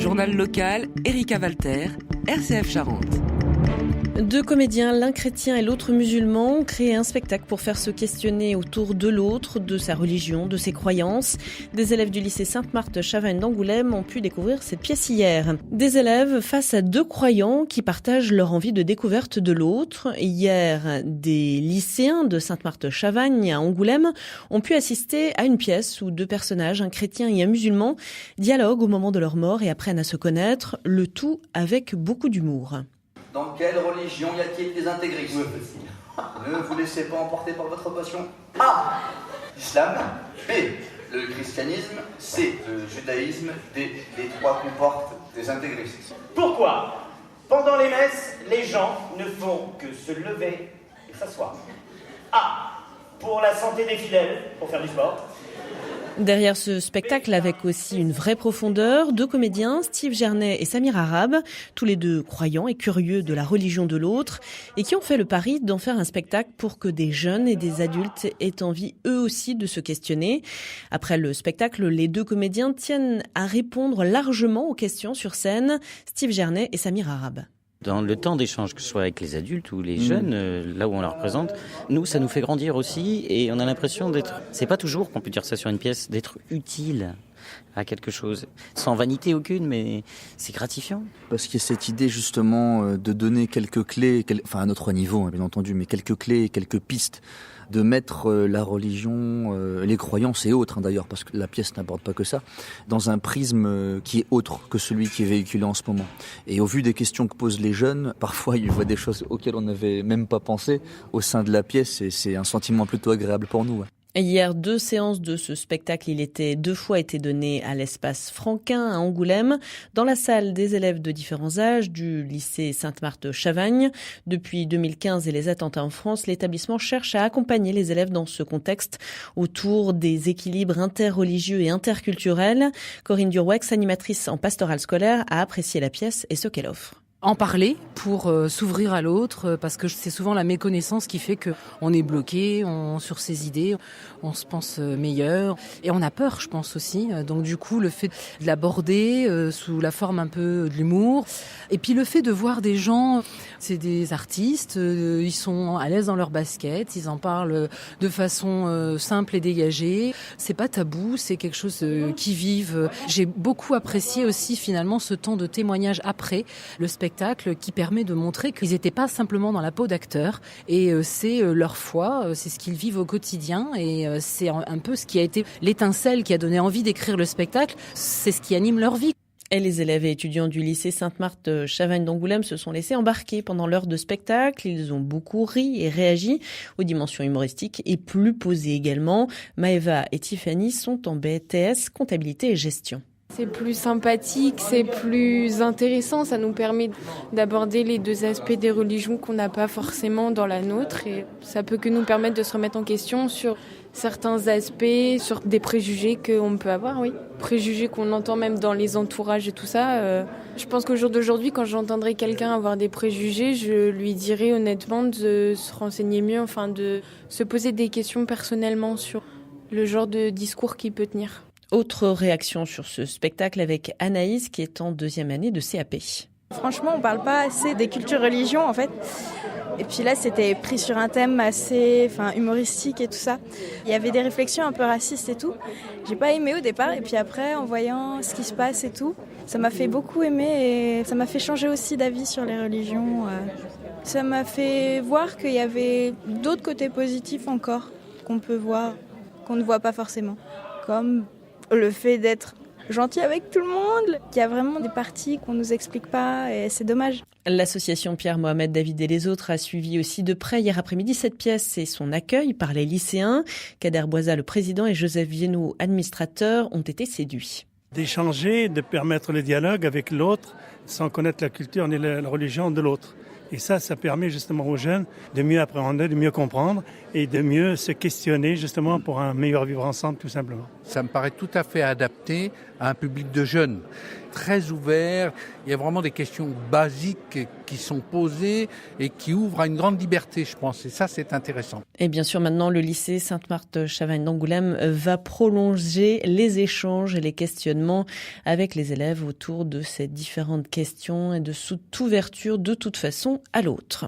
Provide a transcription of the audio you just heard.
journal local, Erika Walter, RCF Charente. Deux comédiens, l'un chrétien et l'autre musulman, ont créé un spectacle pour faire se questionner autour de l'autre, de sa religion, de ses croyances. Des élèves du lycée Sainte-Marthe-Chavagne d'Angoulême ont pu découvrir cette pièce hier. Des élèves face à deux croyants qui partagent leur envie de découverte de l'autre. Hier, des lycéens de Sainte-Marthe-Chavagne à Angoulême ont pu assister à une pièce où deux personnages, un chrétien et un musulman, dialoguent au moment de leur mort et apprennent à se connaître, le tout avec beaucoup d'humour. Dans quelle religion y a-t-il des intégristes ? Ne vous laissez pas emporter par votre passion. A. L'islam. B. Le christianisme. C. Le judaïsme. D. Les trois comportent des intégristes. Pourquoi ? Pendant les messes, les gens ne font que se lever et s'asseoir. A. Pour la santé des fidèles, pour faire du sport. Derrière ce spectacle, avec aussi une vraie profondeur, deux comédiens, Steve Gernet et Samir Arab, tous les deux croyants et curieux de la religion de l'autre, et qui ont fait le pari d'en faire un spectacle pour que des jeunes et des adultes aient envie eux aussi de se questionner. Après le spectacle, les deux comédiens tiennent à répondre largement aux questions sur scène, Steve Gernet et Samir Arab. Dans le temps d'échange, que ce soit avec les adultes ou les jeunes, là où on leur représente, nous, ça nous fait grandir aussi et on a l'impression d'être, c'est pas toujours qu'on peut dire ça sur une pièce, d'être utile à quelque chose. Sans vanité aucune, mais c'est gratifiant. Parce qu'il y a cette idée justement de donner quelques clés, enfin à notre niveau bien entendu, mais quelques clés et quelques pistes, de mettre la religion, les croyances et autres d'ailleurs, parce que la pièce n'aborde pas que ça, dans un prisme qui est autre que celui qui est véhiculé en ce moment. Et au vu des questions que posent les jeunes, parfois ils voient des choses auxquelles on n'avait même pas pensé au sein de la pièce, et c'est un sentiment plutôt agréable pour nous. Hier, 2 séances de ce spectacle. Il était 2 fois été donné à l'espace Franquin à Angoulême, dans la salle des élèves de différents âges du lycée Sainte-Marthe-Chavagne. Depuis 2015 et les attentats en France, l'établissement cherche à accompagner les élèves dans ce contexte autour des équilibres interreligieux et interculturels. Corinne Durwex, animatrice en pastorale scolaire, a apprécié la pièce et ce qu'elle offre. En parler pour s'ouvrir à l'autre, parce que c'est souvent la méconnaissance qui fait que on est bloqué sur ses idées, on se pense meilleur et on a peur, je pense aussi. Donc du coup, le fait de l'aborder sous la forme un peu de l'humour, et puis le fait de voir des gens, c'est des artistes, ils sont à l'aise dans leur basket, ils en parlent de façon simple et dégagée. C'est pas tabou, c'est quelque chose qui vive. J'ai beaucoup apprécié aussi finalement ce temps de témoignage après le spectacle, qui permet de montrer qu'ils n'étaient pas simplement dans la peau d'acteurs, et c'est leur foi, c'est ce qu'ils vivent au quotidien, et c'est un peu ce qui a été l'étincelle qui a donné envie d'écrire le spectacle, c'est ce qui anime leur vie. Et les élèves et étudiants du lycée Sainte-Marthe-Chavagne d'Angoulême se sont laissés embarquer pendant l'heure de spectacle. Ils ont beaucoup ri et réagi aux dimensions humoristiques et plus posées également. Maëva et Tiffany sont en BTS, comptabilité et gestion. C'est plus sympathique, c'est plus intéressant, ça nous permet d'aborder les deux aspects des religions qu'on n'a pas forcément dans la nôtre, et ça peut que nous permettre de se remettre en question sur certains aspects, sur des préjugés qu'on peut avoir, oui. Préjugés qu'on entend même dans les entourages et tout ça. Je pense qu'au jour d'aujourd'hui, quand j'entendrai quelqu'un avoir des préjugés, je lui dirai honnêtement de se renseigner mieux, enfin de se poser des questions personnellement sur le genre de discours qu'il peut tenir. Autre réaction sur ce spectacle avec Anaïs, qui est en 2e année de CAP. Franchement, on parle pas assez des cultures religions en fait. Et puis là, c'était pris sur un thème assez humoristique et tout ça. Il y avait des réflexions un peu racistes et tout. J'ai pas aimé au départ, et puis après, en voyant ce qui se passe et tout, ça m'a fait beaucoup aimer, et ça m'a fait changer aussi d'avis sur les religions. Ça m'a fait voir qu'il y avait d'autres côtés positifs encore qu'on peut voir, qu'on ne voit pas forcément. Comme le fait d'être gentil avec tout le monde, qu'il y a vraiment des parties qu'on nous explique pas, et c'est dommage. L'association Pierre Mohamed David et les autres a suivi aussi de près hier après-midi cette pièce et son accueil par les lycéens. Kader Boisa, le président, et Joseph Viennou, administrateur, ont été séduits. D'échanger, de permettre le dialogue avec l'autre sans connaître la culture ni la religion de l'autre. Et ça permet justement aux jeunes de mieux appréhender, de mieux comprendre et de mieux se questionner justement pour un meilleur vivre ensemble tout simplement. Ça me paraît tout à fait adapté à un public de jeunes. très ouvert. Il y a vraiment des questions basiques qui sont posées et qui ouvrent à une grande liberté, je pense. Et ça, c'est intéressant. Et bien sûr, maintenant, le lycée Sainte-Marthe-Chavagne d'Angoulême va prolonger les échanges et les questionnements avec les élèves autour de ces différentes questions et de cette ouverture de toute façon à l'autre.